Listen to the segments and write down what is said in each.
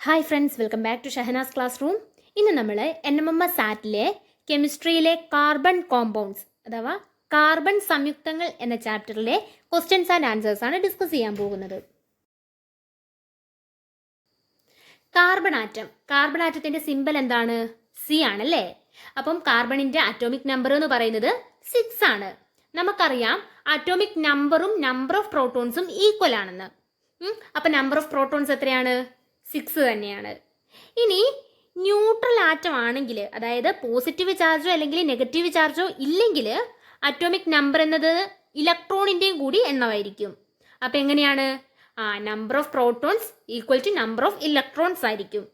Hi friends, welcome back to Shahnaz classroom. ഇന്ന് നമ്മൾ NMMS കെമിസ്ട്രിയിലെ കാർബൺ കോമ്പൗണ്ട്സ് അഥവാ കാർബൺ സംയുക്തങ്ങൾ എന്ന ചാപ്റ്ററിലെ ക്വസ്റ്റ്യൻസ് ആൻഡ് ആൻസേഴ്സ് ആണ് ഡിസ്കസ് ചെയ്യാൻ പോകുന്നത്. കാർബൺ ആറ്റത്തിന്റെ സിമ്പൽ എന്താണ്? സി ആണല്ലേ. അപ്പം കാർബണിന്റെ അറ്റോമിക് നമ്പർ എന്ന് പറയുന്നത് 6 ആണ്. നമുക്കറിയാം അറ്റോമിക് നമ്പറും നമ്പർ ഓഫ് പ്രോട്ടോൺസും ഈക്വൽ ആണെന്ന്. അപ്പം നമ്പർ ഓഫ് പ്രോട്ടോൺസ് എത്രയാണ്? 6 തന്നെയാണ്. ഇനി ന്യൂട്രൽ ആറ്റം ആണെങ്കിൽ, അതായത് പോസിറ്റീവ് ചാർജോ അല്ലെങ്കിൽ നെഗറ്റീവ് ചാർജോ ഇല്ലെങ്കിൽ അറ്റോമിക് നമ്പർ എന്നത് ഇലക്ട്രോണിൻ്റെയും കൂടി എണ്ണമായിരിക്കും. അപ്പം എങ്ങനെയാണ്? Number of protons equal to number of electrons ആയിരിക്കും.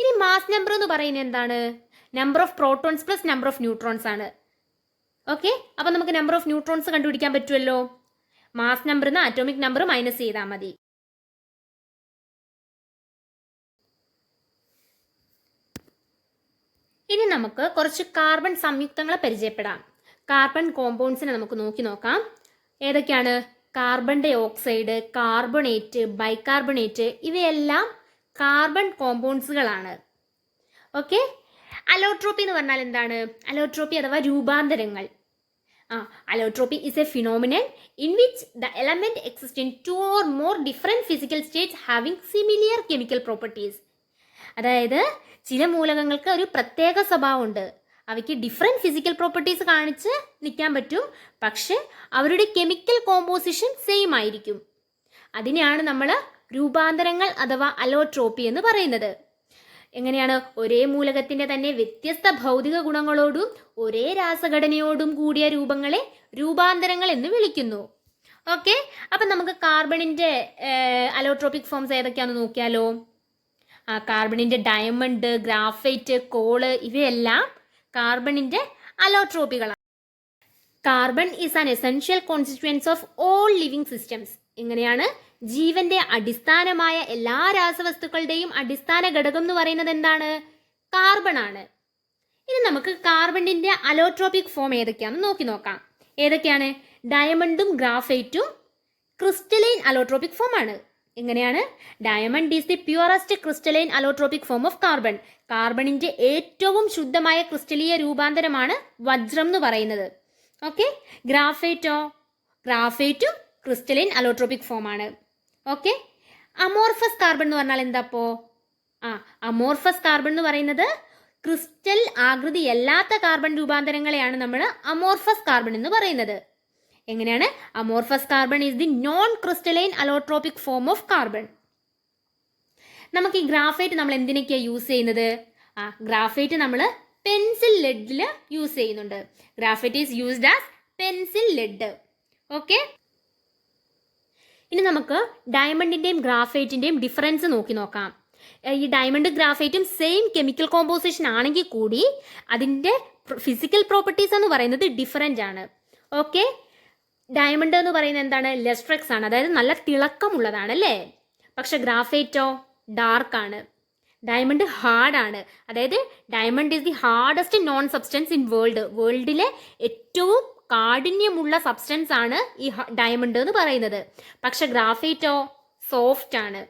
ഇനി മാസ് നമ്പർ എന്ന് പറയുന്നത് എന്താണ്? Number of protons plus number of neutrons ആണ്. ഓക്കെ, അപ്പം നമുക്ക് നമ്പർ ഓഫ് ന്യൂട്രോൺസ് കണ്ടുപിടിക്കാൻ പറ്റുമല്ലോ. മാസ് നമ്പറിൽ നിന്ന് അറ്റോമിക് നമ്പർ മൈനസ് ചെയ്താൽ മതി. ഇനി നമുക്ക് കുറച്ച് കാർബൺ സംയുക്തങ്ങളെ പരിചയപ്പെടാം. കാർബൺ കോമ്പൗണ്ട്സിനെ നമുക്ക് നോക്കാം. ഏതൊക്കെയാണ്? Carbon dioxide, carbonate, bicarbonate, ഇവയെല്ലാം കാർബൺ കോമ്പൗണ്ട്സുകളാണ്. ഓക്കെ, അലോട്രോപ്പി എന്ന് പറഞ്ഞാൽ എന്താണ്? അലോട്രോപ്പി അഥവാ രൂപാന്തരങ്ങൾ. Allotropy is a phenomenon in which the element exist in 2 or more different physical states having similar chemical properties. അതായത് ചില മൂലകങ്ങൾക്ക് ഒരു പ്രത്യേക സ്വഭാവമുണ്ട്. അവയ്ക്ക് ഡിഫറെൻറ്റ് ഫിസിക്കൽ പ്രോപ്പർട്ടീസ് കാണിച്ച് നിൽക്കാൻ പറ്റും, പക്ഷെ അവരുടെ കെമിക്കൽ കോമ്പോസിഷൻ സെയിം ആയിരിക്കും. അതിനെയാണ് നമ്മൾ രൂപാന്തരങ്ങൾ അഥവാ അലോട്രോപ്പി എന്ന് പറയുന്നത്. എങ്ങനെയാണ്? ഒരേ മൂലകത്തിൻ്റെ തന്നെ വ്യത്യസ്ത ഭൗതിക ഗുണങ്ങളോടും ഒരേ രാസഘടനയോടും കൂടിയ രൂപങ്ങളെ രൂപാന്തരങ്ങൾ എന്ന് വിളിക്കുന്നു. ഓക്കെ, അപ്പം നമുക്ക് കാർബണിൻ്റെ അലോട്രോപ്പിക് ഫോംസ് ഏതൊക്കെയാണെന്ന് നോക്കിയാലോ. കാർബണിൻ്റെ ഡയമണ്ട്, ഗ്രാഫൈറ്റ്, കോള്, ഇവയെല്ലാം കാർബണിൻ്റെ അലോട്രോപ്പികളാണ്. Carbon is an essential constituents of all living systems. എങ്ങനെയാണ്? ജീവന്റെ അടിസ്ഥാനമായ എല്ലാ രാസവസ്തുക്കളുടെയും അടിസ്ഥാന ഘടകം എന്ന് പറയുന്നത് എന്താണ്? കാർബൺ ആണ്. ഇനി നമുക്ക് കാർബണിന്റെ അലോട്രോപ്പിക് ഫോം ഏതൊക്കെയാണെന്ന് നോക്കാം. ഏതൊക്കെയാണ്? ഡയമണ്ടും ഗ്രാഫൈറ്റും ക്രിസ്റ്റലൈൻ അലോട്രോപ്പിക് ഫോം ആണ്. എങ്ങനെയാണ്? Diamond is the purest crystalline allotropic form of carbon. കാർബണിന്റെ ഏറ്റവും ശുദ്ധമായ ക്രിസ്റ്റലീയ രൂപാന്തരമാണ് വജ്രം എന്ന് പറയുന്നത്. ഓക്കെ, ഗ്രാഫൈറ്റും ക്രിസ്റ്റലൈൻ അലോട്രോപ്പിക് ഫോം ആണ്. ഓക്കെ, അമോർഫസ് കാർബൺ എന്ന് പറഞ്ഞാൽ എന്താപ്പോ? അമോർഫസ് കാർബൺ എന്ന് പറയുന്നത് ക്രിസ്റ്റൽ ആകൃതിയല്ലാത്ത കാർബൺ രൂപാന്തരങ്ങളെയാണ് നമ്മൾ അമോർഫസ് കാർബൺ എന്ന് പറയുന്നത്. എങ്ങനെയാണ്? Amorphous carbon is the non crystalline allotropic form of carbon. നമുക്ക് ഈ ഗ്രാഫൈറ്റ് നമ്മൾ എന്തിനൊക്കെയാണ് യൂസ് ചെയ്യുന്നത്? ഗ്രാഫൈറ്റ് നമ്മൾ പെൻസിൽ ലെഡിൽ യൂസ് ചെയ്യുന്നുണ്ട്. Graphite is used as pencil lead. Okay, ഇനി നമുക്ക് ഡയമണ്ടിൻ്റെയും ഗ്രാഫൈറ്റിൻ്റെയും ഡിഫറൻസ് നോക്കാം. ഈ ഡയമണ്ട് ഗ്രാഫൈറ്റും സെയിം കെമിക്കൽ കോമ്പോസിഷൻ ആണെങ്കിൽ കൂടി അതിൻ്റെ ഫിസിക്കൽ പ്രോപ്പർട്ടീസ് എന്ന് പറയുന്നത് ഡിഫറൻ്റ് ആണ്. ഓക്കെ, ഡയമണ്ട് എന്ന് പറയുന്നത് എന്താണ്? ലെസ്ട്രെക്സ് ആണ്, അതായത് നല്ല തിളക്കമുള്ളതാണ് അല്ലേ. പക്ഷെ ഗ്രാഫൈറ്റോ ഡാർക്ക് ആണ്. ഡയമണ്ട് ഹാർഡാണ്, അതായത് diamond is the hardest known substance in വേൾഡിലെ ഏറ്റവും കാഠിന്യമുള്ള സബ്സ്റ്റൻസ് ആണ് ഈ ഡയമണ്ട് എന്ന് പറയുന്നത്. പക്ഷെ ഗ്രാഫൈറ്റോ സോഫ്റ്റ് ആണ്.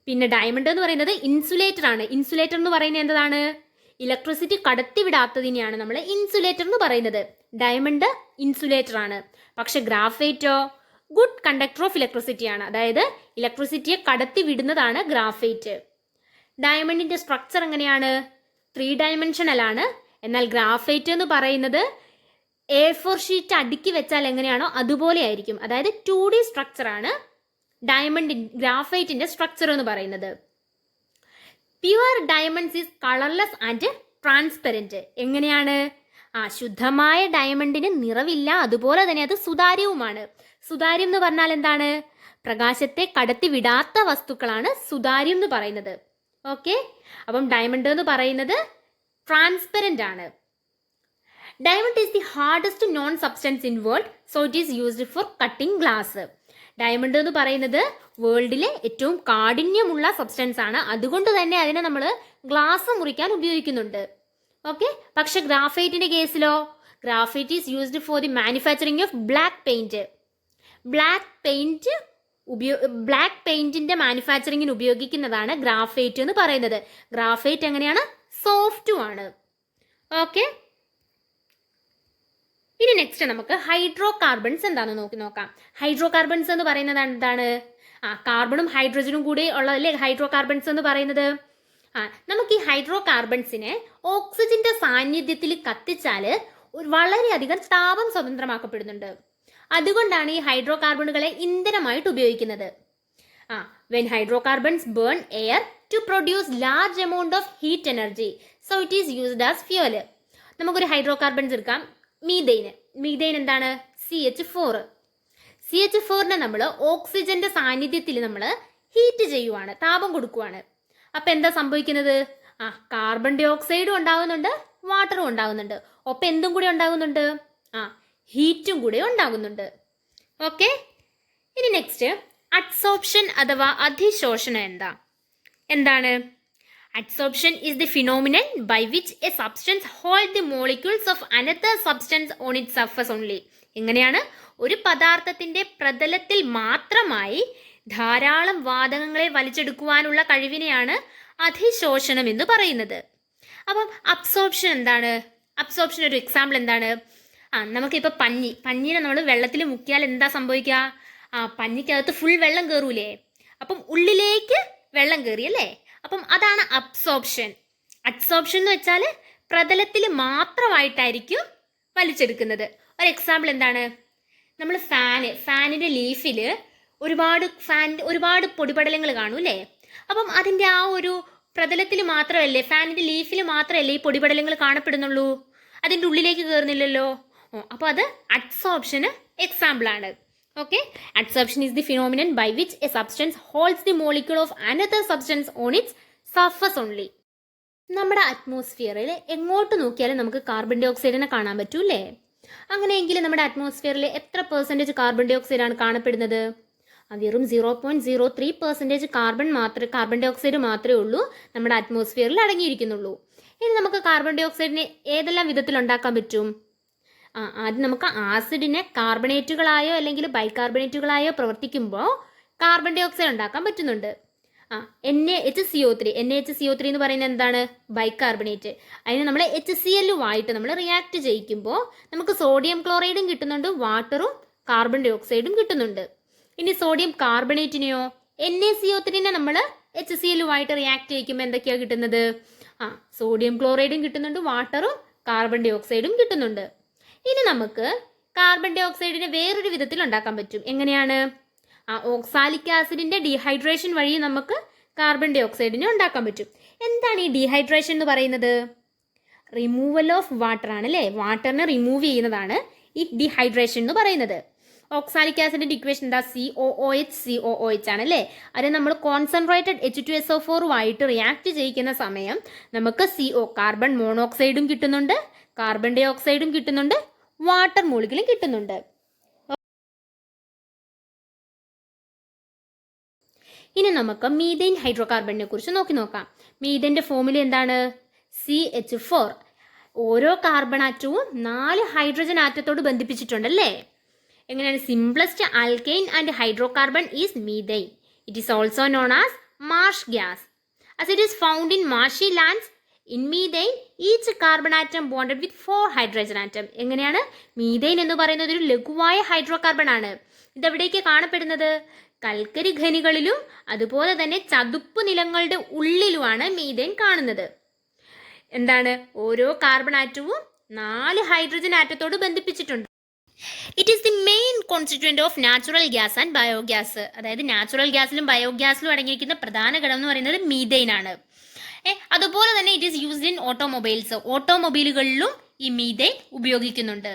പിന്നെ ഡയമണ്ട് എന്ന് പറയുന്നത് ഇൻസുലേറ്റർ ആണ്. ഇൻസുലേറ്റർ എന്ന് പറയുന്നത് എന്താണ്? ഇലക്ട്രിസിറ്റി കടത്തിവിടാത്തതിനെയാണ് നമ്മൾ ഇൻസുലേറ്റർ എന്ന് പറയുന്നത്. ഡയമണ്ട് ഇൻസുലേറ്റർ ആണ്. പക്ഷെ ഗ്രാഫൈറ്റോ ഗുഡ് കണ്ടക്ടർ ഓഫ് ഇലക്ട്രിസിറ്റി ആണ്, അതായത് ഇലക്ട്രിസിറ്റിയെ കടത്തി വിടുന്നതാണ് ഗ്രാഫൈറ്റ്. ഡയമണ്ടിന്റെ സ്ട്രക്ചർ എങ്ങനെയാണ്? 3 ഡയമെൻഷനൽ ആണ്. എന്നാൽ ഗ്രാഫൈറ്റ് എന്ന് പറയുന്നത് A4 ഷീറ്റ് അടുക്കി വെച്ചാൽ എങ്ങനെയാണോ അതുപോലെ ആയിരിക്കും, അതായത് 2D സ്ട്രക്ചർ ആണ് ഗ്രാഫൈറ്റിന്റെ സ്ട്രക്ചർ എന്ന് പറയുന്നത്. Pure diamonds is colourless and transparent. എങ്ങനെയാണ്? ശുദ്ധമായ ഡയമണ്ടിന് നിറവില്ല, അതുപോലെ തന്നെ അത് സുതാര്യവുമാണ്. സുതാര്യം എന്ന് പറഞ്ഞാൽ എന്താണ്? പ്രകാശത്തെ കടത്തി വിടാത്ത വസ്തുക്കളാണ് സുതാര്യം എന്ന് പറയുന്നത്. ഓക്കെ, അപ്പം ഡയമണ്ട് എന്ന് പറയുന്നത് ട്രാൻസ്പെറൻ്റ് ആണ്. Diamond is the hardest known substance in world, so it is used for cutting glass. Diamond എന്ന് പറയുന്നത് വേൾഡിലെ ഏറ്റവും കാഠിന്യമുള്ള സബ്സ്റ്റൻസ് ആണ്, അതുകൊണ്ട് തന്നെ അതിനെ നമ്മൾ ഗ്ലാസ് മുറിക്കാൻ ഉപയോഗിക്കുന്നുണ്ട്. ഓക്കെ, പക്ഷെ ഗ്രാഫൈറ്റിന്റെ കേസിലോ? Graphite is used for the manufacturing of black paint. Black paint black പെയിന്റിന്റെ മാനുഫാക്ചറിങ്ങിന് ഉപയോഗിക്കുന്നതാണ് ഗ്രാഫൈറ്റ് എന്ന് പറയുന്നത്. ഗ്രാഫൈറ്റ് എങ്ങനെയാണ്? സോഫ്റ്റും ആണ്. ഓക്കെ, ഇനി നെക്സ്റ്റ് നമുക്ക് ഹൈഡ്രോ കാർബൺസ് എന്താണെന്ന് നോക്കാം. ഹൈഡ്രോ കാർബൺസ് എന്ന് പറയുന്നത് എന്താണ്? കാർബണും ഹൈഡ്രജനും കൂടി ഉള്ളതല്ലേ ഹൈഡ്രോ കാർബൺസ് എന്ന് പറയുന്നത്. നമുക്ക് ഈ ഹൈഡ്രോ കാർബൺസിനെ ഓക്സിജന്റെ സാന്നിധ്യത്തിൽ കത്തിച്ചാൽ വളരെയധികം താപം സ്വതന്ത്രമാക്കപ്പെടുന്നുണ്ട്. അതുകൊണ്ടാണ് ഈ ഹൈഡ്രോ കാർബണുകളെ ഇന്ധനമായിട്ട് ഉപയോഗിക്കുന്നത്. When hydrocarbons burn air to produce large amount of heat energy, so it is used as fuel. നമുക്കൊരു ഹൈഡ്രോ കാർബൺസ് എടുക്കാം. മീതെയിൻ എന്താണ്? CH4. CH4നെ നമ്മൾ ഓക്സിജന്റെ സാന്നിധ്യത്തിൽ നമ്മൾ ഹീറ്റ് ചെയ്യുവാണ്, താപം കൊടുക്കുവാണ്. അപ്പൊ എന്താ സംഭവിക്കുന്നത്? കാർബൺ ഡൈ ഓക്സൈഡും ഉണ്ടാകുന്നുണ്ട്, വാട്ടറും ഉണ്ടാകുന്നുണ്ട്. ഒപ്പം എന്തും കൂടി ഉണ്ടാകുന്നുണ്ട്? ഹീറ്റും കൂടെ ഉണ്ടാകുന്നുണ്ട്. ഓക്കെ, ഇനി നെക്സ്റ്റ് അഡ്സോർപ്ഷൻ അഥവാ അധിശോഷണം എന്താണ്? Adsorption is the phenomenon by which a substance holds the molecules of another substance on its surface only. എങ്ങനെയാണ്? ഒരു പദാർത്ഥത്തിന്റെ പ്രതലത്തിൽ മാത്രമായി ധാരാളം വാതകങ്ങളെ വലിച്ചെടുക്കുവാനുള്ള കഴിവിനെയാണ് അധിശോഷണം എന്ന് പറയുന്നത്. അപ്പം അബ്സോർപ്ഷൻ എന്താണ്? അബ്സോർപ്ഷൻ ഒരു എക്സാമ്പിൾ എന്താണ്? നമുക്കിപ്പോൾ പഞ്ഞിനെ നമ്മൾ വെള്ളത്തിൽ മുക്കിയാൽ എന്താ സംഭവിക്കുക? പഞ്ഞിക്കകത്ത് ഫുൾ വെള്ളം കയറൂലേ? അപ്പം ഉള്ളിലേക്ക് വെള്ളം കയറി അല്ലേ? അപ്പം അതാണ് അബ്സോർപ്ഷൻ. അഡ്സോർപ്ഷൻ എന്ന് വെച്ചാൽ പ്രതലത്തിൽ മാത്രമായിട്ടായിരിക്കും വലിച്ചെടുക്കുന്നത്. ഒരു എക്സാമ്പിൾ എന്താണ്? നമ്മൾ ഫാനിന്റെ ലീഫിൽ ഒരുപാട് പൊടിപടലങ്ങൾ കാണും അല്ലേ? അപ്പം അതിൻ്റെ ആ ഒരു പ്രതലത്തിൽ മാത്രമല്ലേ, ഫാനിന്റെ ലീഫിൽ മാത്രമല്ലേ ഈ പൊടിപടലങ്ങൾ കാണപ്പെടുന്നുള്ളൂ, അതിൻ്റെ ഉള്ളിലേക്ക് കയറുന്നില്ലല്ലോ. അപ്പോൾ അത് അഡ്സോർപ്ഷന് എക്സാമ്പിൾ ആണ്. Okay, adsorption is the phenomenon by which a substance holds the molecule of another substance on its surface only. നമ്മുടെ അറ്റ്മോസ്ഫിയറിൽ എങ്ങോട്ട് നോക്കിയാലും നമുക്ക് കാർബൺ ഡൈ ഓക്സൈഡിനെ കാണാൻ പറ്റൂല്ലേ? അങ്ങനെയെങ്കിൽ നമ്മുടെ അറ്റ്മോസ്ഫിയറിൽ എത്ര പെർസെൻറ്റേജ് കാർബൺ ഡൈ ഓക്സൈഡാണ് കാണപ്പെടുന്നത്? വെറും 0.03% കാർബൺ ഡൈ ഓക്സൈഡ് മാത്രമേ ഉള്ളൂ നമ്മുടെ അറ്റ്മോസ്ഫിയറിൽ അടങ്ങിയിരിക്കുന്നുള്ളൂ. ഇനി നമുക്ക് കാർബൺ ഡൈ ഓക്സൈഡിനെ ഏതെല്ലാം വിധത്തിൽ ഉണ്ടാക്കാൻ പറ്റും? ആദ്യം നമുക്ക് ആസിഡിനെ കാർബണേറ്റുകളായോ അല്ലെങ്കിൽ ബൈകാർബണേറ്റുകളായോ പ്രവർത്തിക്കുമ്പോൾ കാർബൺ ഡൈ ഓക്സൈഡ് ഉണ്ടാക്കാൻ പറ്റുന്നുണ്ട്. NaHCO3 എന്ന് പറയുന്നത് എന്താണ്? ബൈകാർബണേറ്റ്. അതിന് നമ്മൾ HCl-ആയിട്ട് നമ്മൾ റിയാക്ട് ചെയ്യിക്കുമ്പോൾ നമുക്ക് സോഡിയം ക്ലോറൈഡും കിട്ടുന്നുണ്ട്, വാട്ടറും കാർബൺ ഡൈ ഓക്സൈഡും കിട്ടുന്നുണ്ട്. ഇനി സോഡിയം കാർബണേറ്റിനെയോ NaCO3നെ നമ്മൾ HCl-ആയിട്ട് റിയാക്ട് ചെയ്യിക്കുമ്പോൾ എന്തൊക്കെയാണ് കിട്ടുന്നത്? സോഡിയം ക്ലോറൈഡും കിട്ടുന്നുണ്ട്, വാട്ടറും കാർബൺ ഡൈ ഓക്സൈഡും കിട്ടുന്നുണ്ട്. ഇനി നമുക്ക് കാർബൺ ഡൈ ഓക്സൈഡിനെ വേറൊരു വിധത്തിൽ ഉണ്ടാക്കാൻ പറ്റും. എങ്ങനെയാണ്? ഓക്സാലിക് ആസിഡിന്റെ ഡീഹൈഡ്രേഷൻ വഴി നമുക്ക് കാർബൺ ഡൈ ഓക്സൈഡിനെ ഉണ്ടാക്കാൻ പറ്റും. എന്താണ് ഈ ഡീഹൈഡ്രേഷൻ എന്ന് പറയുന്നത്? റിമൂവൽ ഓഫ് വാട്ടർ ആണ് അല്ലേ? വാട്ടറിനെ റിമൂവ് ചെയ്യുന്നതാണ് ഈ ഡീഹൈഡ്രേഷൻ എന്ന് പറയുന്നത്. ഓക്സാലിക് ആസിഡിന്റെ ഇക്വേഷൻ എന്താ? COOH ആണ് അല്ലേ? അത് നമ്മൾ കോൺസെൻട്രേറ്റഡ് H2SO4 റിയാക്ട് ചെയ്യിക്കുന്ന സമയം നമുക്ക് CO കാർബൺ മോണോക്സൈഡും കിട്ടുന്നുണ്ട്, കാർബൺ ഡൈ ഓക്സൈഡും കിട്ടുന്നുണ്ട്, വാട്ടർ മോളിക്യൂളും കിട്ടുന്നുണ്ട്. ഇനി നമുക്ക് മീഥെയിൻ ഹൈഡ്രോകാർബണിനെ കുറിച്ച് നോക്കാം. മീഥെയിൻ്റെ ഫോർമുല എന്താണ്? CH4. ഓരോ കാർബൺ ആറ്റവും 4 ഹൈഡ്രജൻ ആറ്റത്തോട് ബന്ധിപ്പിച്ചിട്ടുണ്ടല്ലേ? എങ്ങനെയാണ്? Simplest alkyne and hydrocarbon is methane. It is also known as Marsh gas as it is found in marshy lands. In methane, each carbon atom bonded with 4 hydrogen atom. എങ്ങനെയാണ്? Methane എന്ന് പറയുന്നത് ഒരു ലഘുവായ hydrocarbon ആണ്. ഇതെവിടേക്ക് കാണപ്പെടുന്നത്? കൽക്കരി ഖനികളിലും അതുപോലെ തന്നെ ചതുപ്പ് നിലങ്ങളുടെ ഉള്ളിലുമാണ് മീഥെയിൻ കാണുന്നത്. എന്താണ്? ഓരോ കാർബൺ ആറ്റവും 4 ഹൈഡ്രജൻ ആറ്റത്തോട് ബന്ധിപ്പിച്ചിട്ടുണ്ട്. It is the main constituent of natural gas and biogas. അതായത് നാച്ചുറൽ ഗ്യാസിലും ബയോഗ്യാസിലും അടങ്ങിയിരിക്കുന്ന പ്രധാന ഘടകം എന്ന് പറയുന്നത് മീഥെയിൻ ആണ്. അതുപോലെ തന്നെ it is used in automobiles. ഓട്ടോമൊബൈലുകളിലും ഈ മീഥെയിൻ ഉപയോഗിക്കുന്നുണ്ട്.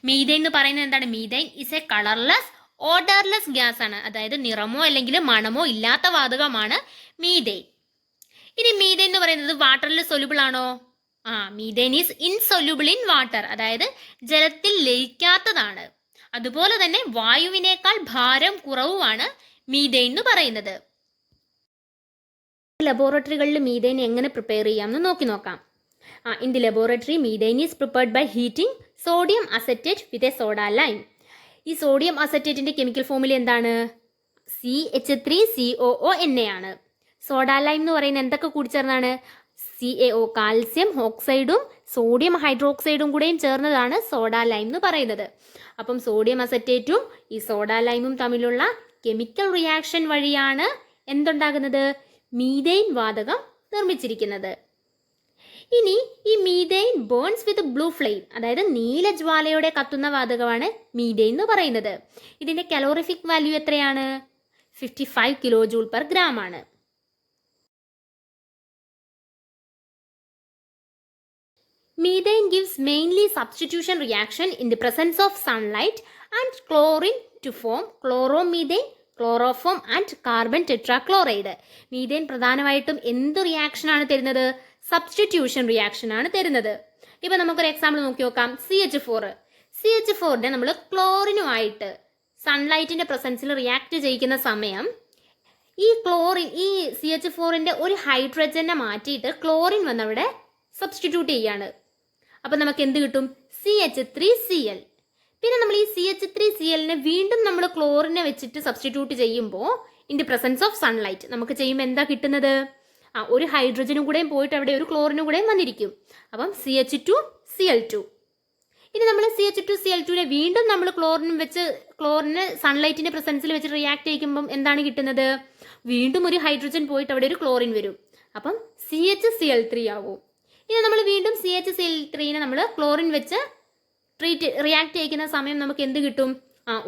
മീഥെയിൻ എന്ന് പറയുന്നത് എന്താണ്? Methane is a colourless odourless gas ആണ്. അതായത് നിറമോ അല്ലെങ്കിൽ മണമോ ഇല്ലാത്ത വാതകമാണ് മീഥെയിൻ. ഇനി മീഥെയിൻ എന്ന് പറയുന്നത് വാട്ടറിൽ സൊല്യൂബിൾ ആണോ? Methane is insoluble in water. അതായത് ജലത്തിൽ ലയിക്കാത്തതാണ്. അതുപോലെ തന്നെ വായുവിനേക്കാൾ ഭാരം കുറവുമാണ് മീഥെയിൻ എന്ന് പറയുന്നത്. ലബോറട്ടറികളിൽ മീഥെയിൻ എങ്ങനെ പ്രിപ്പയർ ചെയ്യാമെന്ന് നോക്കാം. In the laboratory methane is prepared by heating sodium acetate with a soda lime. ഈ സോഡിയം അസറ്റേറ്റിന്റെ കെമിക്കൽ ഫോർമുല എന്താണ്? CH3COO ആണ്. സോഡ ലൈം എന്ന് പറയുന്നത് എന്തൊക്കെ കൂടിച്ചേർന്നാണ്? CaO കാൽസ്യം ഓക്സൈഡും സോഡിയം ഹൈഡ്രോക്സൈഡും കൂടെയും ചേർന്നതാണ് സോഡ ലൈം എന്ന് പറയുന്നത്. അപ്പം സോഡിയം അസറ്റേറ്റും ഈ സോഡ ലൈമും തമ്മിലുള്ള കെമിക്കൽ റിയാക്ഷൻ വഴിയാണ് എന്തുണ്ടാകുന്നത്? മീഥെയ്ൻ വാതകം നിർമ്മിച്ചിരിക്കുന്നത്. ഇനി ഈ മീഥെയ്ൻ ബേൺസ് വിത്ത് ബ്ലൂ ഫ്ലെയിം, അതായത് നീലജ്വാലയോടെ കത്തുന്ന വാതകമാണ് മീഥെയ്ൻ എന്ന് പറയുന്നത്. ഇതിന്റെ കലോറിഫിക് വാല്യൂ എത്രയാണ്? 55 കിലോ ജൂൾ പെർ ഗ്രാം ആണ്. Methane gives mainly substitution reaction in the presence of sunlight and chlorine to form chloromethane, chloroform and carbon tetrachloride. Methane പ്രധാനമായിട്ടും എന്ത് റിയാക്ഷൻ ആണ് തരുന്നത്? സബ്സ്റ്റിറ്റ്യൂഷൻ റിയാക്ഷൻ ആണ് തരുന്നത്. ഇപ്പം നമുക്കൊരു എക്സാമ്പിൾ നോക്കി നോക്കാം. CH4 നമ്മൾ ക്ലോറിനുമായിട്ട് സൺലൈറ്റിന്റെ പ്രസൻസിൽ റിയാക്ട് ചെയ്യിക്കുന്ന സമയം ഈ CH4 ഒരു ഹൈഡ്രജനെ മാറ്റിയിട്ട് ക്ലോറിൻ വന്നവിടെ സബ്സ്റ്റിറ്റ്യൂട്ട് ചെയ്യാണ്. അപ്പം നമുക്ക് എന്ത് കിട്ടും? CH3Cl. പിന്നെ നമ്മൾ ഈ CH3Clനെ വീണ്ടും നമ്മൾ ക്ലോറിനെ വെച്ചിട്ട് സബ്സ്റ്റിറ്റ്യൂട്ട് ചെയ്യുമ്പോൾ in the presence of sunlight നമുക്ക് ചെയ്യുമ്പോൾ എന്താ കിട്ടുന്നത്? ഒരു ഹൈഡ്രജനും കൂടെയും പോയിട്ട് അവിടെ ഒരു ക്ലോറിനും കൂടെയും വന്നിരിക്കും. അപ്പം CH2Cl2. ഇനി നമ്മൾ CH2Cl2നെ വീണ്ടും നമ്മൾ ക്ലോറിനെ സൺലൈറ്റിന്റെ പ്രസൻസിൽ വെച്ച് റിയാക്ട് ചെയ്യിക്കുമ്പം എന്താണ് കിട്ടുന്നത്? വീണ്ടും ഒരു ഹൈഡ്രജൻ പോയിട്ട് അവിടെ ഒരു ക്ലോറിൻ വരും. അപ്പം CHCl3 ആവും. ഇനി നമ്മൾ വീണ്ടും CHCl3നെ നമ്മൾ ക്ലോറിൻ വെച്ച് റിയാക്ട് ചെയ്യിക്കുന്ന സമയം നമുക്ക് എന്ത് കിട്ടും?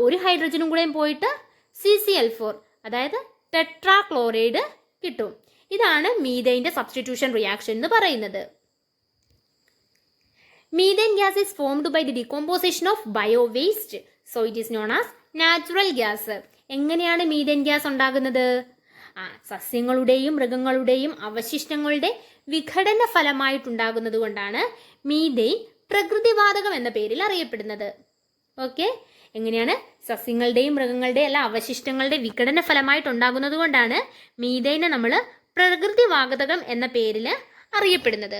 ഒരു ഹൈഡ്രജനും കൂടെയും പോയിട്ട് CCl4, അതായത് ടെട്രാക്ലോറൈഡ് കിട്ടും. ഇതാണ് മീഥെയ്ന്റെ സബ്സ്റ്റിറ്റ്യൂഷൻ റിയാക്ഷൻ എന്ന് പറയുന്നത്. Methane gas is formed by the decomposition of bio waste, so it is known as natural gas. എങ്ങനെയാണ് മീഥെയ്ൻ ഗ്യാസ് ഉണ്ടാകുന്നത്? സസ്യങ്ങളുടെയും മൃഗങ്ങളുടെയും അവശിഷ്ടങ്ങളുടെ വിഘടന ഫലമായിട്ടുണ്ടാകുന്നത് കൊണ്ടാണ് മീഥെയ്ൻ പ്രകൃതിവാതകം എന്ന പേരിൽ അറിയപ്പെടുന്നത്. ഓക്കെ, എങ്ങനെയാണ്? സസ്യങ്ങളുടെയും മൃഗങ്ങളുടെയും എല്ലാ അവശിഷ്ടങ്ങളുടെ വിഘടന ഫലമായിട്ടുണ്ടാകുന്നത് കൊണ്ടാണ് മീഥെയ്നെ നമ്മൾ പ്രകൃതിവാതകം എന്ന പേരിൽ അറിയപ്പെടുന്നത്.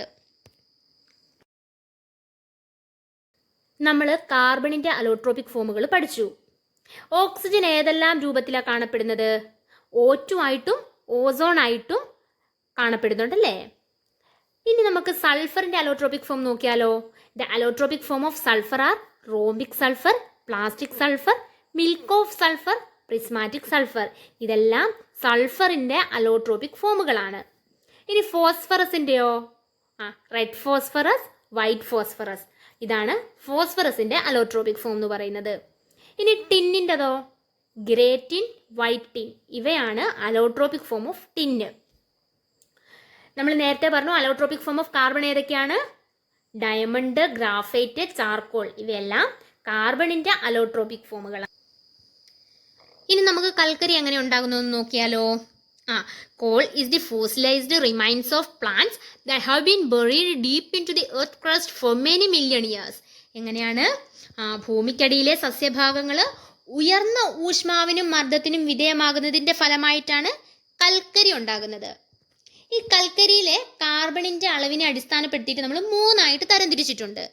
നമ്മൾ കാർബണിന്റെ അലോട്രോപിക് ഫോമുകൾ പഠിച്ചു. ഓക്സിജൻ ഏതെല്ലാം രൂപത്തിലാണ് കാണപ്പെടുന്നത്? O2 ആയിട്ടും ഓസോൺ ആയിട്ടും കാണപ്പെടുന്നുണ്ടല്ലേ. ഇനി നമുക്ക് സൾഫറിന്റെ അലോട്രോപിക് ഫോം നോക്കിയാലോ. The allotropic form of sulphur are rhombic sulphur, plastic sulphur, milk of sulphur, prismatic sulphur. ഇതെല്ലാം സൾഫറിന്റെ അലോട്രോപിക് ഫോമുകളാണ്. ഇനി ഫോസ്ഫറസിന്റെയോ? Red phosphorus, white phosphorus. ഇതാണ് ഫോസ്ഫറസിന്റെ അലോട്രോപിക് ഫോം എന്ന് പറയുന്നത്. ഇനി ടിന്നിൻ്റെതോ? Grey tin, white tin. ഇവയാണ് അലോട്രോപിക് ഫോം ഓഫ് ടിന്ന്. നമ്മൾ നേരത്തെ പറഞ്ഞു അലോട്രോപിക് ഫോം ഓഫ് കാർബൺ ഏതൊക്കെയാണ്? Diamond, graphite, charcoal. ഇവയെല്ലാം കാർബണിന്റെ അലോട്രോപിക് ഫോമുകളാണ്. ഇനി നമുക്ക് കൽക്കരി എങ്ങനെ ഉണ്ടാകുന്നതെന്ന് നോക്കിയാലോ. Coal is the fossilised remains of plants that have been buried deep into the earth crust for many million years. എങ്ങനെയാണ്? ഭൂമിക്കടിയിലെ സസ്യഭാഗങ്ങൾ ഉയർന്ന ഊഷ്മാവിനും മർദ്ദത്തിനും വിധേയമാകുന്നതിന്റെ ഫലമായിട്ടാണ് കൽക്കരി ഉണ്ടാകുന്നത്. ഈ കൽക്കരിയിലെ കാർബണിന്റെ അളവിനെ അടിസ്ഥാനപ്പെടുത്തിയിട്ട് നമ്മൾ 3 തരംതിരിച്ചിട്ടുണ്ട്.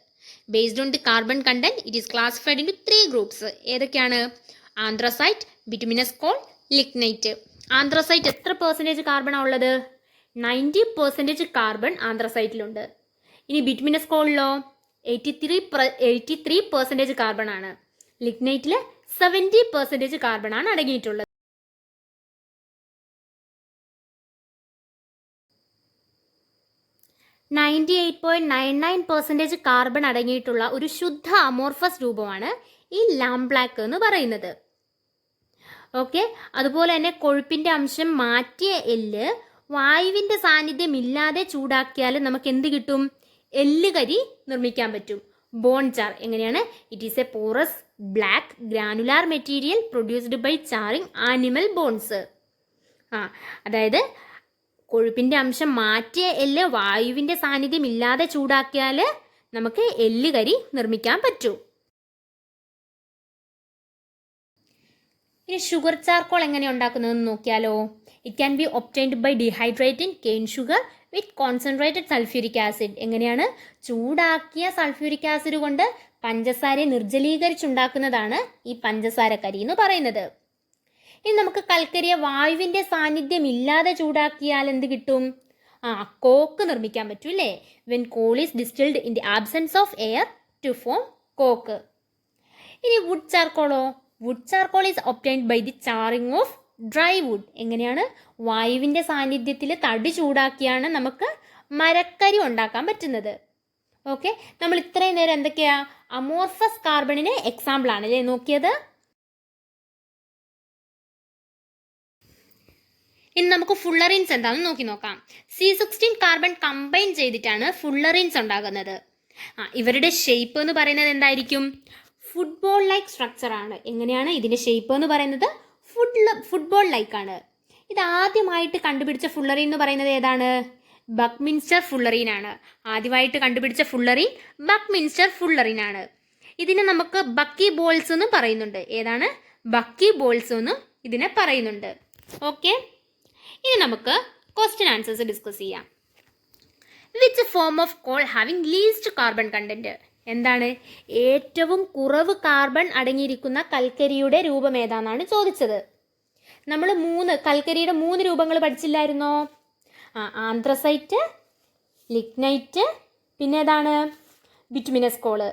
Based on the carbon content it is classified into 3 groups. ഏതൊക്കെയാണ്? Anthracite, bituminous coal, lignite. Anthracite എത്ര % കാർബണാണ് ഉള്ളത്? 90% കാർബൺ ആന്ത്രസൈറ്റിലുണ്ട്. ഇനി ബിറ്റുമിനസ് കോളിലോ 83% കാർബൺ ആണ്. ലിഗ്നൈറ്റിൽ 70% കാർബൺ ആണ് അടങ്ങിയിട്ടുള്ളത്. %98.99% കാർബൺ അടങ്ങിയിട്ടുള്ള ഒരു ശുദ്ധ അമോർഫസ് രൂപമാണ് ഈ ലാംബ്ലാക്ക് എന്ന് പറയുന്നത്. ഓക്കെ, അതുപോലെ തന്നെ കൊഴുപ്പിന്റെ അംശം മാറ്റിയ എല്ല് വായുവിന്റെ സാന്നിധ്യം ഇല്ലാതെ ചൂടാക്കിയാൽ നമുക്ക് എന്ത് കിട്ടും? എല്ലുകരി നിർമ്മിക്കാൻ പറ്റും. ബോൺ ചാർ എങ്ങനെയാണ്? It is a porous black granular material produced by charring animal bones. അതായത് കൊഴുപ്പിന്റെ അംശം മാറ്റിയ എല്ല് വായുവിന്റെ സാന്നിധ്യം ഇല്ലാതെ ചൂടാക്കിയാൽ നമുക്ക് എല്ലുകരി നിർമ്മിക്കാൻ പറ്റും. ഇനി ഷുഗർ ചാർക്കോൾ എങ്ങനെ ഉണ്ടാക്കുന്നതെന്ന് നോക്കിയാലോ. It can be obtained by dehydrating cane sugar with concentrated sulphuric acid. എങ്ങനെയാണ്? ചൂടാക്കിയ സൾഫ്യൂരിക് ആസിഡ് കൊണ്ട് പഞ്ചസാരയെ നിർജ്ജലീകരിച്ചുണ്ടാക്കുന്നതാണ് ഈ പഞ്ചസാര കരി എന്ന് പറയുന്നത്. ഇനി നമുക്ക് കൽക്കരിയെ വായുവിൻ്റെ സാന്നിധ്യം ഇല്ലാതെ ചൂടാക്കിയാൽ എന്ത് കിട്ടും? കോക്ക് നിർമ്മിക്കാൻ പറ്റും അല്ലേ? When coal is distilled in the absence of air to form coke. ഇനി വുഡ് ചാർക്കോളോ? Wood charcoal is obtained by the charring of dry wood. എങ്ങനെയാണ്? വായുവിൻ്റെ സാന്നിധ്യത്തിൽ തടി ചൂടാക്കിയാണ് നമുക്ക് മരക്കരി ഉണ്ടാക്കാൻ പറ്റുന്നത്. ഓക്കെ, നമ്മൾ ഇത്രയും നേരം എന്തൊക്കെയാ അമോർഫസ് കാർബണിന് എക്സാമ്പിൾ ആണല്ലേ നോക്കിയത്. ഇനി നമുക്ക് ഫുള്ളറീൻസ് എന്താണെന്ന് നോക്കി നോക്കാം. C16 കാർബൺ കമ്പൈൻ ചെയ്തിട്ടാണ് ഫുള്ളറീൻസ് ഉണ്ടാകുന്നത്. ഇവരുടെ ഷേപ്പ് എന്ന് പറയുന്നത് എന്തായിരിക്കും? ഫുട്ബോൾ ലൈക്ക് സ്ട്രക്ചർ ആണ്. എങ്ങനെയാണ് ഇതിന്റെ ഷേപ്പ് എന്ന് പറയുന്നത്? ഫുട്ബോൾ ലൈക്ക് ആണ്. ഇത് ആദ്യമായിട്ട് കണ്ടുപിടിച്ച ഫുള്ളറീൻ എന്ന് പറയുന്നത് ഏതാണ്? ബക്ക്മിൻസ്റ്റർ ഫുള്ളറീൻ ആണ്. ആദ്യമായിട്ട് കണ്ടുപിടിച്ച ഫുള്ളറീൻ ബക്ക്മിൻസ്റ്റർ ഫുള്ളറീൻ ആണ്. ഇതിനെ നമുക്ക് ബക്കി ബോൾസ് എന്ന് പറയുന്നുണ്ട്. ഏതാണ്? ബക്കി ബോൾസ് എന്ന് ഇതിനെ പറയുന്നുണ്ട്. ഓക്കെ, ഇനി നമുക്ക് ക്വസ്റ്റ്യൻ ആൻസേഴ്സ് ഡിസ്കസ് ചെയ്യാം. Which form of call having least carbon content? എന്താണ്? ഏറ്റവും കുറവ് കാർബൺ അടങ്ങിയിരിക്കുന്ന കൽക്കരിയുടെ രൂപം ഏതാണെന്നാണ് ചോദിച്ചത്. നമ്മൾ കൽക്കരിയുടെ 3 രൂപങ്ങൾ പഠിച്ചില്ലായിരുന്നോ? ആന്ത്രസൈറ്റ്, ലിഗ്നൈറ്റ്, പിന്നെ ഏതാണ്? Bituminous coal.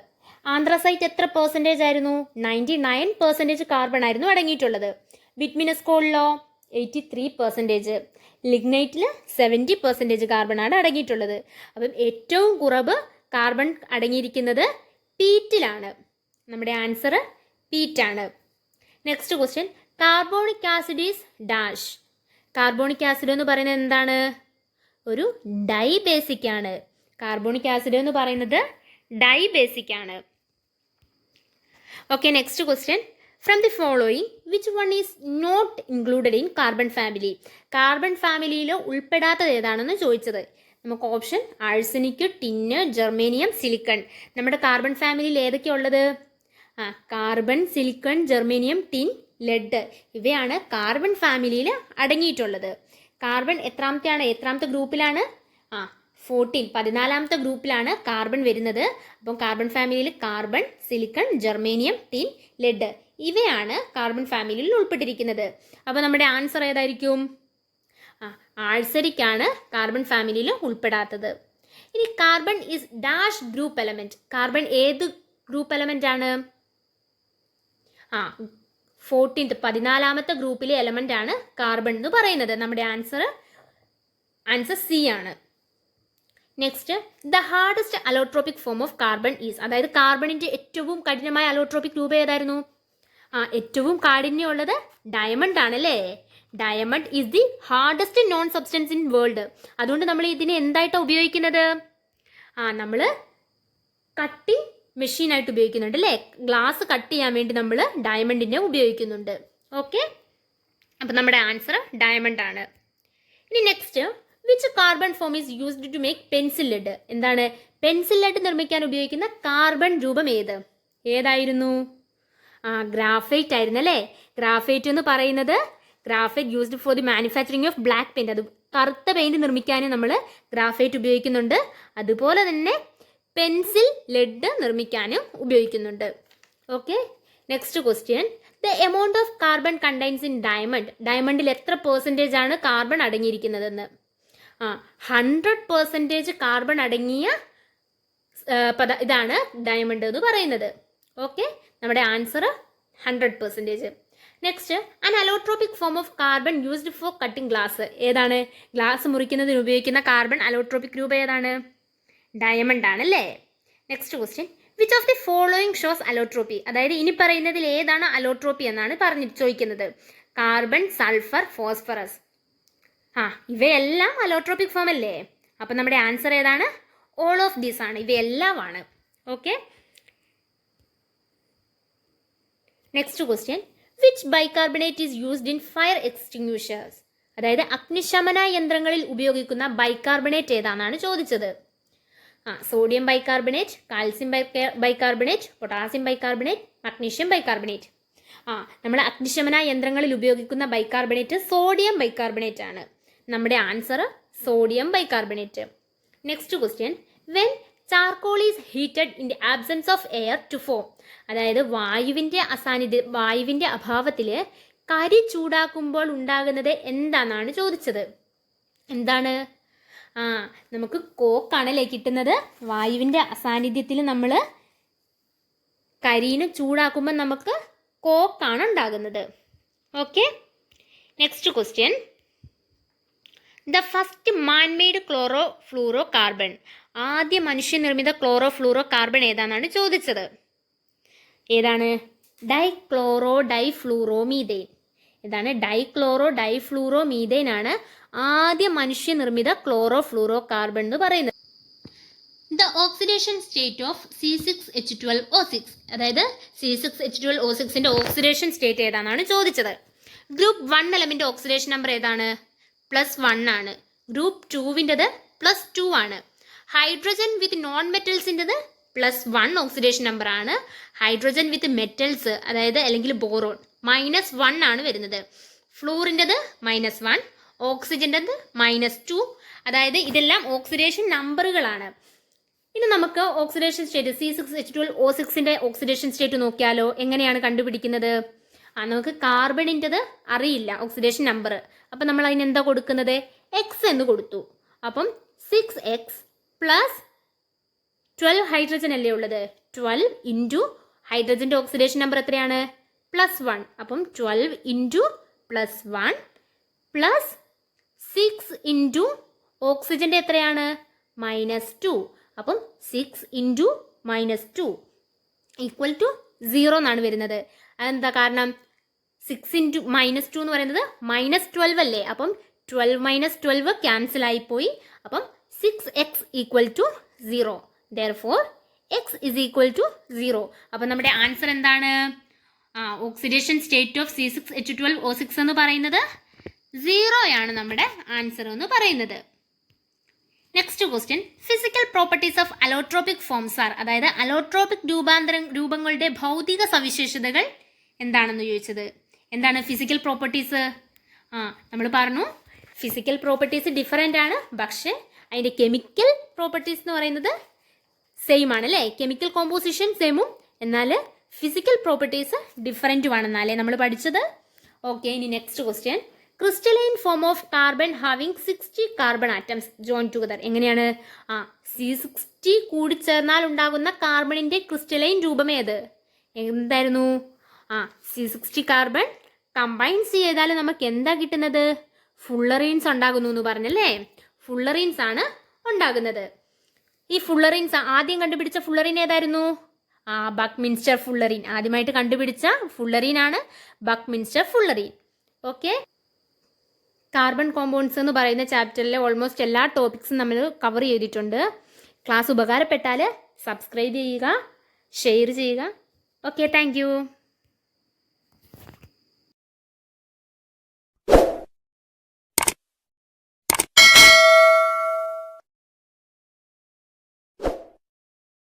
ആന്ത്രസൈറ്റ് എത്ര പെർസെൻറ്റേജ് ആയിരുന്നു? 99% കാർബൺ ആയിരുന്നു അടങ്ങിയിട്ടുള്ളത്. ബിറ്റുമിനസ് കോളിലോ 83%. ലിഗ്നൈറ്റിൽ 70% കാർബൺ ആണ് അടങ്ങിയിട്ടുള്ളത്. അപ്പം ഏറ്റവും കുറവ് കാർബൺ അടങ്ങിയിരിക്കുന്നത് പീറ്റിലാണ്. നമ്മുടെ ആൻസർ പീറ്റാണ്. Next question, carbonic acid is dash. Carbonic acid എന്ന് പറയുന്നത് എന്താണ്? ഒരു ഡൈബേസിക് ആണ്. കാർബോണിക് ആസിഡ് എന്ന് പറയുന്നത് ഡൈബേസിക് ആണ്. Okay, next question, from the following which one is not included in carbon family? Carbon ഫാമിലിയിൽ ഉൾപ്പെടാത്തത് ഏതാണെന്ന് ചോദിച്ചത്. നമുക്ക് option arsenic, tin, germanium, silicon. നമ്മുടെ കാർബൺ ഫാമിലിയിൽ ഏതൊക്കെയാണ് ഉള്ളത്? Carbon, silicon, germanium, tin, lead. ഇവയാണ് കാർബൺ ഫാമിലിയിൽ അടങ്ങിയിട്ടുള്ളത്. കാർബൺ എത്രാമത്തെ ഗ്രൂപ്പിലാണ്? 14ാമത്തെ ഗ്രൂപ്പിലാണ് കാർബൺ വരുന്നത്. അപ്പം കാർബൺ ഫാമിലിയിൽ carbon, silicon, germanium, tin, lead ഇവയാണ് കാർബൺ ഫാമിലിയിൽ ഉൾപ്പെട്ടിരിക്കുന്നത്. അപ്പോൾ നമ്മുടെ ആൻസർ ഏതായിരിക്കും? ആഴ്സനിക് ആണ് കാർബൺ ഫാമിലിയിൽ ഉൾപ്പെടാത്തത്. ഇനി carbon is dash group element. Carbon ഏത് ഗ്രൂപ്പ് എലമെന്റ് ആണ്? 14ാമത്തെ ഗ്രൂപ്പിലെ എലമെന്റ് ആണ് കാർബൺ എന്ന് പറയുന്നത്. നമ്മുടെ ആൻസർ സി ആണ്. Next, the hardest allotropic form of carbon is. അതായത് കാർബണിന്റെ ഏറ്റവും കഠിനമായ അലോട്രോപിക് രൂപം ഏതായിരുന്നു? ഏറ്റവും കാഠിന്യമുള്ളത് ഡയമണ്ട് ആണല്ലേ. Diamond is the hardest known substance in world. അതുകൊണ്ട് നമ്മൾ ഇതിനെ എന്തായിട്ടാണ് ഉപയോഗിക്കുന്നത്? നമ്മൾ കട്ടിംഗ് മെഷീനായിട്ട് ഉപയോഗിക്കുന്നുണ്ട് അല്ലേ. ഗ്ലാസ് കട്ട് ചെയ്യാൻ വേണ്ടി നമ്മൾ ഡയമണ്ടിനെ ഉപയോഗിക്കുന്നുണ്ട്. ഓക്കെ, അപ്പം നമ്മുടെ ആൻസർ ഡയമണ്ട് ആണ്. ഇനി next, which carbon form is used to make pencil lead? എന്താണ്? പെൻസിൽ ലെഡ് നിർമ്മിക്കാൻ ഉപയോഗിക്കുന്ന കാർബൺ രൂപം ഏതായിരുന്നു? ഗ്രാഫൈറ്റ് ആയിരുന്നു അല്ലേ. ഗ്രാഫൈറ്റ് എന്ന് പറയുന്നത് graphite used for the manufacturing of black paint. അത് കറുത്ത പെയിന്റ് നിർമ്മിക്കാനും നമ്മൾ ഗ്രാഫൈറ്റ് ഉപയോഗിക്കുന്നുണ്ട്. അതുപോലെ തന്നെ പെൻസിൽ ലെഡ് നിർമ്മിക്കാനും ഉപയോഗിക്കുന്നുണ്ട്. Okay, next question, the amount of carbon contains in diamond. ഡയമണ്ടിൽ എത്ര പെർസെൻറ്റേജ് ആണ് കാർബൺ അടങ്ങിയിരിക്കുന്നതെന്ന്? 100% കാർബൺ അടങ്ങിയ ഇതാണ് ഡയമണ്ട് എന്ന് പറയുന്നത്. ഓക്കെ, നമ്മുടെ answer 100%. Next, an allotropic form of carbon used for cutting glass. ഏതാണ്? ഗ്ലാസ് മുറിക്കുന്നതിന് ഉപയോഗിക്കുന്ന കാർബൺ അലോട്രോപിക് രൂപം ഏതാണ്? ഡയമണ്ട് ആണല്ലേ. Next question, which of the following shows allotropy. അതായത് ഇനി പറയുന്നതിൽ ഏതാണ് അലോട്രോപ്പി എന്നാണ് ചോദിക്കുന്നത്. Carbon, sulphur, phosphorus. ഇവയെല്ലാം അലോട്രോപിക് ഫോം അല്ലേ. അപ്പം നമ്മുടെ ആൻസർ ഏതാണ്? ഓൾ ഓഫ് ദീസ് ആണ്. ഇവയെല്ലാം ആണ്. Okay, next question, which bicarbonate is used in fire extinguishers. അതായത് അഗ്നിശമന യന്ത്രങ്ങളിൽ ഉപയോഗിക്കുന്ന ബൈകാർബണേറ്റ് ഏതാണെന്നാണ് ചോദിച്ചത്. Sodium bicarbonate, calcium bicarbonate, potassium bicarbonate, magnesium bicarbonate. നമ്മൾ അഗ്നിശമന യന്ത്രങ്ങളിൽ ഉപയോഗിക്കുന്ന ബൈകാർബണേറ്റ് സോഡിയം ബൈകാർബണേറ്റ് ആണ്. നമ്മുടെ answer sodium bicarbonate. Next question, when charcoal is heated in the absence of air to form. അതായത് വായുവിൻ്റെ അഭാവത്തിൽ കരി ചൂടാക്കുമ്പോൾ ഉണ്ടാകുന്നത് എന്താണെന്നാണ് ചോദിച്ചത്. എന്താണ്? നമുക്ക് കോക്കാണല്ലേ കിട്ടുന്നത്. വായുവിൻ്റെ അസാന്നിധ്യത്തിൽ നമ്മൾ കരിനെ ചൂടാക്കുമ്പോൾ നമുക്ക് കോക്കാണ് ഉണ്ടാകുന്നത്. Okay, next question. The first man-made chloro fluoro carbon, ആദ്യ മനുഷ്യനിർമ്മിത ക്ലോറോ ഫ്ലൂറോ കാർബൺ ഏതാണെന്നാണ് ചോദിച്ചത്. ഏതാണ്? ഡൈക്ലോറോ ഡൈഫ്ലൂറോമീഥെയ്ൻ. ഇതാണ് ഡൈക്ലോറോ ഡൈഫ്ലൂറോമീഥെയ്ൻ ആണ് ആദ്യ മനുഷ്യനിർമ്മിത ക്ലോറോ ഫ്ലൂറോ കാർബൺ എന്ന് പറയുന്നത്. The oxidation state of C6H12O6, അതായത് C6H12O6ന്റെ ഓക്സിഡേഷൻ സ്റ്റേറ്റ് ഏതാണെന്നാണ് ചോദിച്ചത്. ഗ്രൂപ്പ് 1 എലമെന്റ് ഓക്സിഡേഷൻ നമ്പർ ഏതാണ്? +1 ആണ്. ഗ്രൂപ്പ് 2വിൻ്റെത് +2 ആണ്. ഹൈഡ്രജൻ വിത്ത് നോൺ മെറ്റൽസിൻ്റെത് +1 ഓക്സിഡേഷൻ നമ്പർ ആണ്. ഹൈഡ്രജൻ വിത്ത് മെറ്റൽസ്, അതായത് അല്ലെങ്കിൽ ബോറോൺ, -1 ആണ് വരുന്നത്. ഫ്ലൂറിൻ്റെത് -1, ഓക്സിജൻ്റെത് -2. അതായത് ഇതെല്ലാം ഓക്സിഡേഷൻ നമ്പറുകളാണ്. ഇനി നമുക്ക് ഓക്സിഡേഷൻ സ്റ്റേറ്റ് C6H12O6ന്റെ ഓക്സിഡേഷൻ സ്റ്റേറ്റ് നോക്കിയാലോ. എങ്ങനെയാണ് കണ്ടുപിടിക്കുന്നത്? നമുക്ക് കാർബണിൻ്റെത് അറിയില്ല ഓക്സിഡേഷൻ നമ്പർ. അപ്പം നമ്മൾ അതിന് എന്താ കൊടുക്കുന്നത്? X എന്ന് കൊടുത്തു. അപ്പം 6X + 12 ഹൈഡ്രജൻ അല്ലേ ഉള്ളത്. 12 ഇൻറ്റു ഹൈഡ്രജൻ്റെ ഓക്സിഡേഷൻ നമ്പർ എത്രയാണ്? +1. അപ്പം 12 ഇൻറ്റു +1 പ്ലസ് 6 ഇൻറ്റു ഓക്സിജൻ്റെ എത്രയാണ്? -2. അപ്പം 6 ഇൻറ്റു -2 = 0 എന്നാണ് വരുന്നത്. അതെന്താ കാരണം? 6 ഇൻറ്റു -2 എന്ന് പറയുന്നത് -12 അല്ലേ. അപ്പം 12 - 12 ക്യാൻസൽ ആയിപ്പോയി. അപ്പം 6x = 0. Therefore x = 0. അപ്പം നമ്മുടെ ആൻസർ എന്താണ്? ഓക്സിഡേഷൻ സ്റ്റേറ്റ് ഓഫ് C6H12O6 എന്ന് പറയുന്നത് 0 ആണ് നമ്മുടെ ആൻസർ എന്ന് പറയുന്നത്. Next question. Physical properties of allotropic forms R, അതായത് അലോട്രോപിക് രൂപങ്ങളുടെ ഭൗതിക സവിശേഷതകൾ എന്താണെന്ന് ചോദിച്ചത്. എന്താണ് ഫിസിക്കൽ പ്രോപ്പർട്ടീസ്? നമ്മൾ പറഞ്ഞു ഫിസിക്കൽ പ്രോപ്പർട്ടീസ് ഡിഫറെൻ്റ് ആണ്, പക്ഷേ അതിൻ്റെ കെമിക്കൽ പ്രോപ്പർട്ടീസ് എന്ന് പറയുന്നത് സെയിം ആണ് അല്ലേ. കെമിക്കൽ കോമ്പോസിഷൻ സെയിമും, എന്നാൽ ഫിസിക്കൽ പ്രോപ്പർട്ടീസ് ഡിഫറെൻറ്റുമാണെന്നല്ലേ നമ്മൾ പഠിച്ചത്. ഓക്കെ, ഇനി next question. Crystalline form of carbon having 60 carbon atoms join together. എങ്ങനെയാണ്? C60 കൂടി ചേർന്നാൽ ഉണ്ടാകുന്ന കാർബണിൻ്റെ ക്രിസ്റ്റലൈൻ രൂപം ഏത്? എന്തായിരുന്നു? C60 കാർബൺ കമ്പൈൻസ് ചെയ്താൽ നമുക്ക് എന്താ കിട്ടുന്നത്? ഫുള്ളറീൻസ് ഉണ്ടാകുന്നു എന്ന് പറഞ്ഞല്ലേ. ഫുള്ളറീൻസ് ആണ് ഉണ്ടാകുന്നത്. ഈ ഫുള്ളറീൻസ് ആദ്യം കണ്ടുപിടിച്ച ഫുള്ളറീൻ ഏതായിരുന്നു? ബക്ക്മിൻസ്റ്റർ ഫുള്ളറീൻ. ആദ്യമായിട്ട് കണ്ടുപിടിച്ച ഫുള്ളറീൻ ആണ് ബക്ക്മിൻസ്റ്റർ ഫുള്ളറീൻ. ഓക്കെ, കാർബൺ കോമ്പൗണ്ട്സ് എന്ന് പറയുന്ന ചാപ്റ്ററിലെ ഓൾമോസ്റ്റ് എല്ലാ ടോപ്പിക്സും നമ്മൾ കവർ ചെയ്തിട്ടുണ്ട്. ക്ലാസ് ഉപകാരപ്പെട്ടാൽ സബ്സ്ക്രൈബ് ചെയ്യുക, ഷെയർ ചെയ്യുക. Okay, thank you.